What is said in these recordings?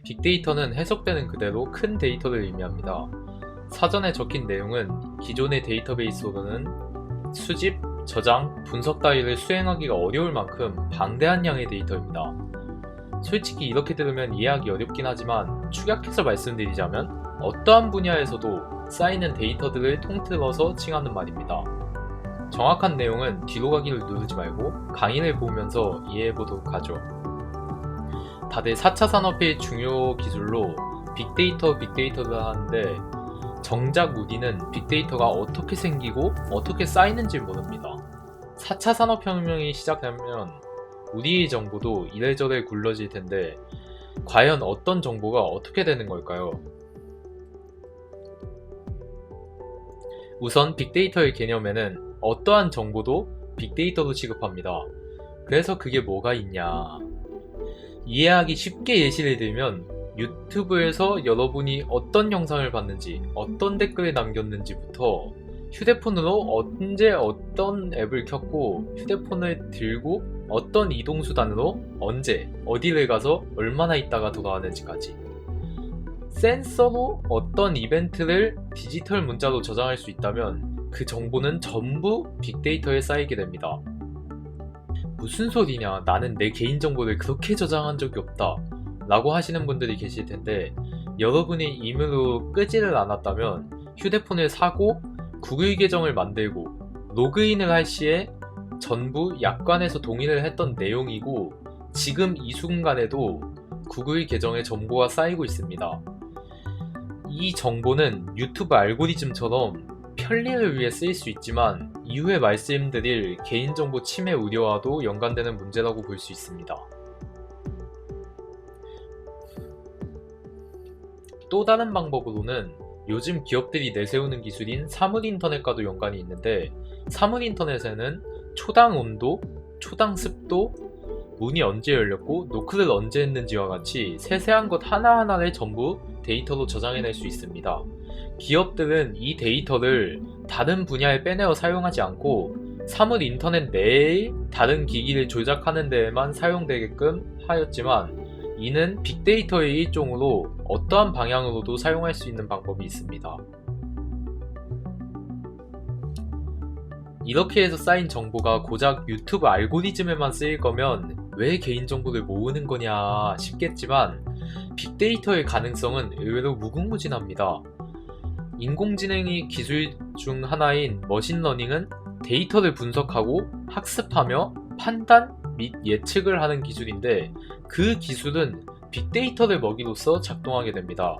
빅데이터는 해석되는 그대로 큰 데이터를 의미합니다. 사전에 적힌 내용은 기존의 데이터베이스로는 수집, 저장, 분석 따위를 수행하기가 어려울 만큼 방대한 양의 데이터입니다. 솔직히 이렇게 들으면 이해하기 어렵긴 하지만 축약해서 말씀드리자면 어떠한 분야에서도 쌓이는 데이터들을 통틀어서 칭하는 말입니다. 정확한 내용은 뒤로 가기를 누르지 말고 강의를 보면서 이해해보도록 하죠. 다들 4차 산업의 중요 기술로 빅데이터를 하는데 정작 우리는 빅데이터가 어떻게 생기고 어떻게 쌓이는지 모릅니다. 4차 산업혁명이 시작되면 우리의 정보도 이래저래 굴러질 텐데 과연 어떤 정보가 어떻게 되는 걸까요? 우선 빅데이터의 개념에는 어떠한 정보도 빅데이터로 취급합니다. 그래서 그게 뭐가 있냐? 이해하기 쉽게 예시를 들면 유튜브에서 여러분이 어떤 영상을 봤는지, 어떤 댓글을 남겼는지부터 휴대폰으로 언제 어떤 앱을 켰고 휴대폰을 들고 어떤 이동수단으로 언제 어디를 가서 얼마나 있다가 돌아왔는지까지, 센서로 어떤 이벤트를 디지털 문자로 저장할 수 있다면 그 정보는 전부 빅데이터에 쌓이게 됩니다. 무슨 소리냐, 나는 내 개인정보를 그렇게 저장한 적이 없다 라고 하시는 분들이 계실 텐데, 여러분이 임의로 끄지를 않았다면 휴대폰을 사고 구글 계정을 만들고 로그인을 할 시에 전부 약관에서 동의를 했던 내용이고 지금 이 순간에도 구글 계정에 정보가 쌓이고 있습니다. 이 정보는 유튜브 알고리즘처럼 편리를 위해 쓰일 수 있지만 이후에 말씀드릴 개인정보 침해 우려와도 연관되는 문제라고 볼 수 있습니다. 또 다른 방법으로는 요즘 기업들이 내세우는 기술인 사물인터넷과도 연관이 있는데, 사물인터넷에는 초당 온도, 초당 습도, 문이 언제 열렸고 노크를 언제 했는지와 같이 세세한 것 하나하나를 전부 데이터로 저장해낼 수 있습니다. 기업들은 이 데이터를 다른 분야에 빼내어 사용하지 않고 사물 인터넷 내의 다른 기기를 조작하는 데에만 사용되게끔 하였지만, 이는 빅데이터의 일종으로 어떠한 방향으로도 사용할 수 있는 방법이 있습니다. 이렇게 해서 쌓인 정보가 고작 유튜브 알고리즘에만 쓰일 거면 왜 개인정보를 모으는 거냐 싶겠지만, 빅데이터의 가능성은 의외로 무궁무진합니다. 인공지능의 기술 중 하나인 머신러닝은 데이터를 분석하고 학습하며 판단 및 예측을 하는 기술인데, 그 기술은 빅데이터를 먹이로써 작동하게 됩니다.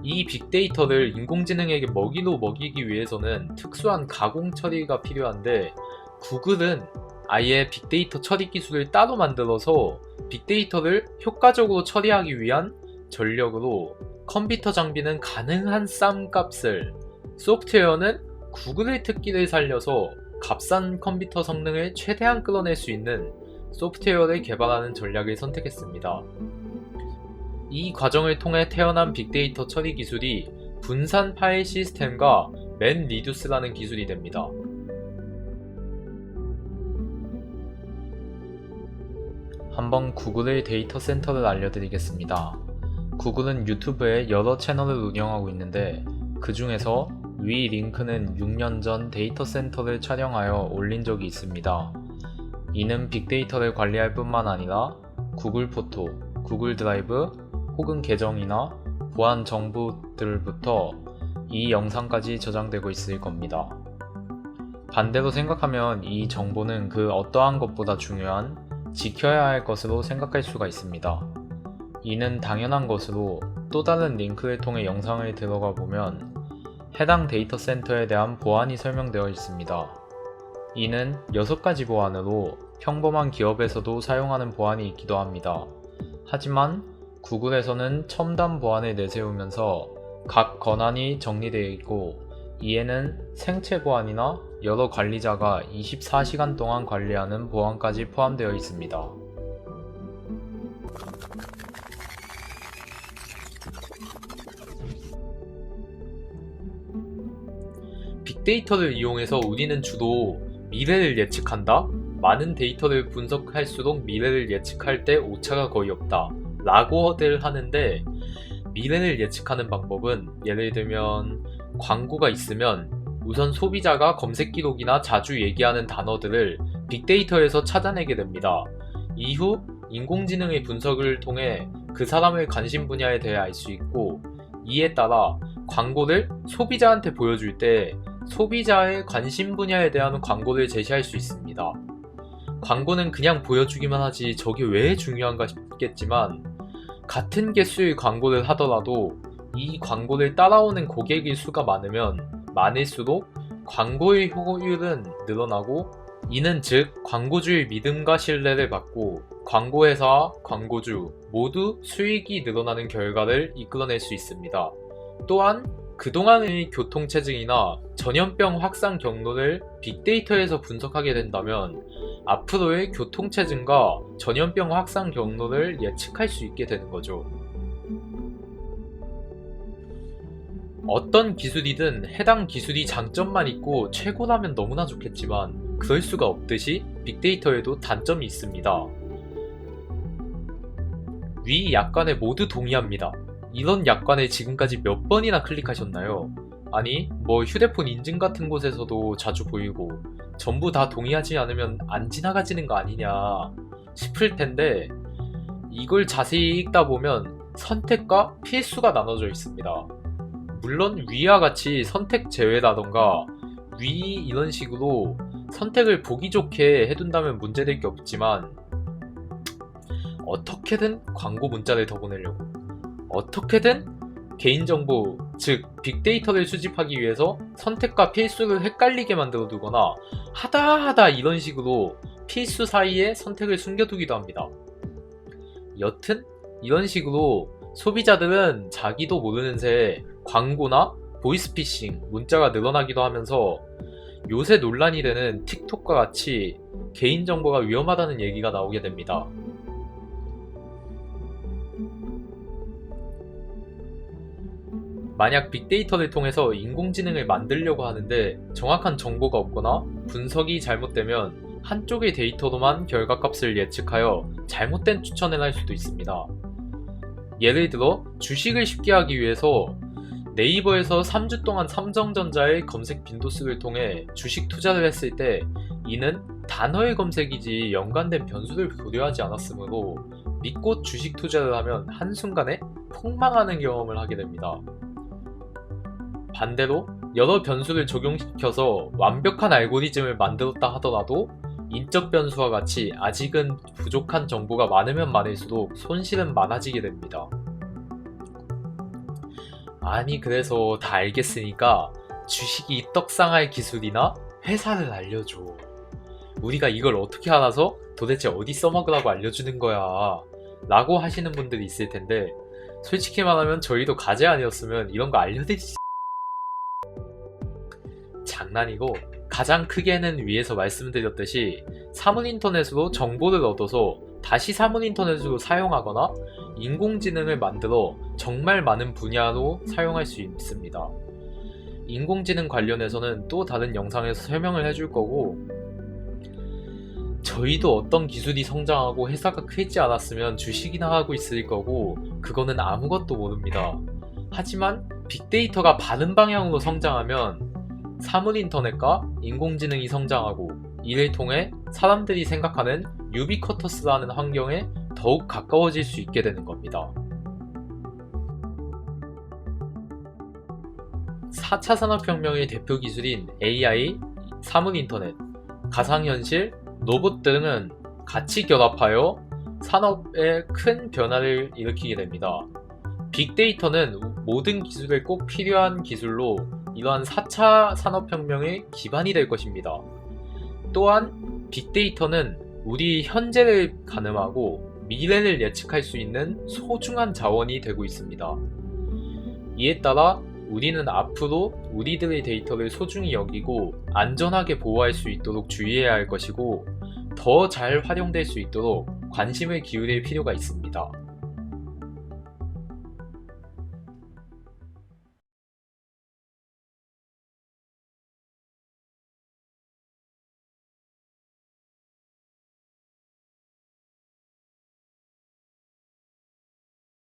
이 빅데이터를 인공지능에게 먹이로 먹이기 위해서는 특수한 가공 처리가 필요한데, 구글은 아예 빅데이터 처리 기술을 따로 만들어서 빅데이터를 효과적으로 처리하기 위한 전력으로 컴퓨터 장비는 가능한 싼 값을, 소프트웨어는 구글의 특기를 살려서 값싼 컴퓨터 성능을 최대한 끌어낼 수 있는 소프트웨어를 개발하는 전략을 선택했습니다. 이 과정을 통해 태어난 빅데이터 처리 기술이 분산 파일 시스템과 맨리듀스라는 기술이 됩니다. 한번 구글의 데이터 센터를 알려드리겠습니다. 구글은 유튜브에 여러 채널을 운영하고 있는데, 그 중에서 위 링크는 6년 전 데이터 센터를 촬영하여 올린 적이 있습니다. 이는 빅데이터를 관리할 뿐만 아니라 구글 포토, 구글 드라이브 혹은 계정이나 보안 정보들부터 이 영상까지 저장되고 있을 겁니다. 반대로 생각하면 이 정보는 그 어떠한 것보다 중요한, 지켜야 할 것으로 생각할 수가 있습니다. 이는 당연한 것으로 또 다른 링크를 통해 영상을 들어가 보면 해당 데이터 센터에 대한 보안이 설명되어 있습니다. 이는 6가지 보안으로 평범한 기업에서도 사용하는 보안이 있기도 합니다. 하지만 구글에서는 첨단 보안을 내세우면서 각 권한이 정리되어 있고, 이에는 생체 보안이나 여러 관리자가 24시간 동안 관리하는 보안까지 포함되어 있습니다. 빅데이터를 이용해서 우리는 주로 미래를 예측한다? 많은 데이터를 분석할수록 미래를 예측할 때 오차가 거의 없다 라고들 하는데, 미래를 예측하는 방법은 예를 들면 광고가 있으면 우선 소비자가 검색 기록이나 자주 얘기하는 단어들을 빅데이터에서 찾아내게 됩니다. 이후 인공지능의 분석을 통해 그 사람의 관심 분야에 대해 알 수 있고, 이에 따라 광고를 소비자한테 보여줄 때 소비자의 관심 분야에 대한 광고를 제시할 수 있습니다. 광고는 그냥 보여주기만 하지 저게 왜 중요한가 싶겠지만, 같은 개수의 광고를 하더라도 이 광고를 따라오는 고객의 수가 많으면 많을수록 광고의 효율은 늘어나고, 이는 즉 광고주의 믿음과 신뢰를 받고 광고회사와 광고주 모두 수익이 늘어나는 결과를 이끌어낼 수 있습니다. 또한 그동안의 교통체증이나 전염병 확산 경로를 빅데이터에서 분석하게 된다면 앞으로의 교통체증과 전염병 확산 경로를 예측할 수 있게 되는 거죠. 어떤 기술이든 해당 기술이 장점만 있고 최고라면 너무나 좋겠지만 그럴 수가 없듯이 빅데이터에도 단점이 있습니다. 위 약관에 모두 동의합니다. 이런 약관에 지금까지 몇 번이나 클릭하셨나요? 아니, 휴대폰 인증 같은 곳에서도 자주 보이고 전부 다 동의하지 않으면 안 지나가지는 거 아니냐 싶을 텐데, 이걸 자세히 읽다 보면 선택과 필수가 나눠져 있습니다. 물론 위와 같이 선택 제외라던가 위 이런 식으로 선택을 보기 좋게 해둔다면 문제될 게 없지만, 어떻게든 광고 문자를 더 보내려고, 어떻게든 개인정보, 즉 빅데이터를 수집하기 위해서 선택과 필수를 헷갈리게 만들어 두거나 하다 이런 식으로 필수 사이에 선택을 숨겨두기도 합니다. 여튼 이런 식으로 소비자들은 자기도 모르는 새에 광고나 보이스피싱, 문자가 늘어나기도 하면서 요새 논란이 되는 틱톡과 같이 개인정보가 위험하다는 얘기가 나오게 됩니다. 만약 빅데이터를 통해서 인공지능을 만들려고 하는데 정확한 정보가 없거나 분석이 잘못되면 한쪽의 데이터로만 결과값을 예측하여 잘못된 추천을 할 수도 있습니다. 예를 들어 주식을 쉽게 하기 위해서 네이버에서 3주 동안 삼성전자의 검색 빈도수를 통해 주식 투자를 했을 때 이는 단어의 검색이지 연관된 변수를 고려하지 않았으므로 믿고 주식 투자를 하면 한순간에 폭망하는 경험을 하게 됩니다. 반대로 여러 변수를 적용시켜서 완벽한 알고리즘을 만들었다 하더라도 인적 변수와 같이 아직은 부족한 정보가 많으면 많을수록 손실은 많아지게 됩니다. 아니, 그래서 다 알겠으니까 주식이 떡상할 기술이나 회사를 알려줘. 우리가 이걸 어떻게 알아서 도대체 어디 써먹으라고 알려주는 거야 라고 하시는 분들이 있을 텐데, 솔직히 말하면 저희도 가재 아니었으면 이런 거 알려드리지. 장난이고, 가장 크게는 위에서 말씀드렸듯이 사문인터넷으로 정보를 얻어서 다시 사문인터넷으로 사용하거나 인공지능을 만들어 정말 많은 분야로 사용할 수 있습니다. 인공지능 관련해서는 또 다른 영상에서 설명을 해줄 거고, 저희도 어떤 기술이 성장하고 회사가 크지 않았으면 주식이나 하고 있을 거고 그거는 아무것도 모릅니다. 하지만 빅데이터가 바른 방향으로 성장하면 사물인터넷과 인공지능이 성장하고 이를 통해 사람들이 생각하는 유비쿼터스라는 환경에 더욱 가까워질 수 있게 되는 겁니다. 4차 산업혁명의 대표 기술인 AI, 사물인터넷, 가상현실, 로봇 등은 같이 결합하여 산업에 큰 변화를 일으키게 됩니다. 빅데이터는 모든 기술에 꼭 필요한 기술로 이러한 4차 산업혁명의 기반이 될 것입니다. 또한 빅데이터는 우리 현재를 가늠하고 미래를 예측할 수 있는 소중한 자원이 되고 있습니다. 이에 따라 우리는 앞으로 우리들의 데이터를 소중히 여기고 안전하게 보호할 수 있도록 주의해야 할 것이고, 더 잘 활용될 수 있도록 관심을 기울일 필요가 있습니다.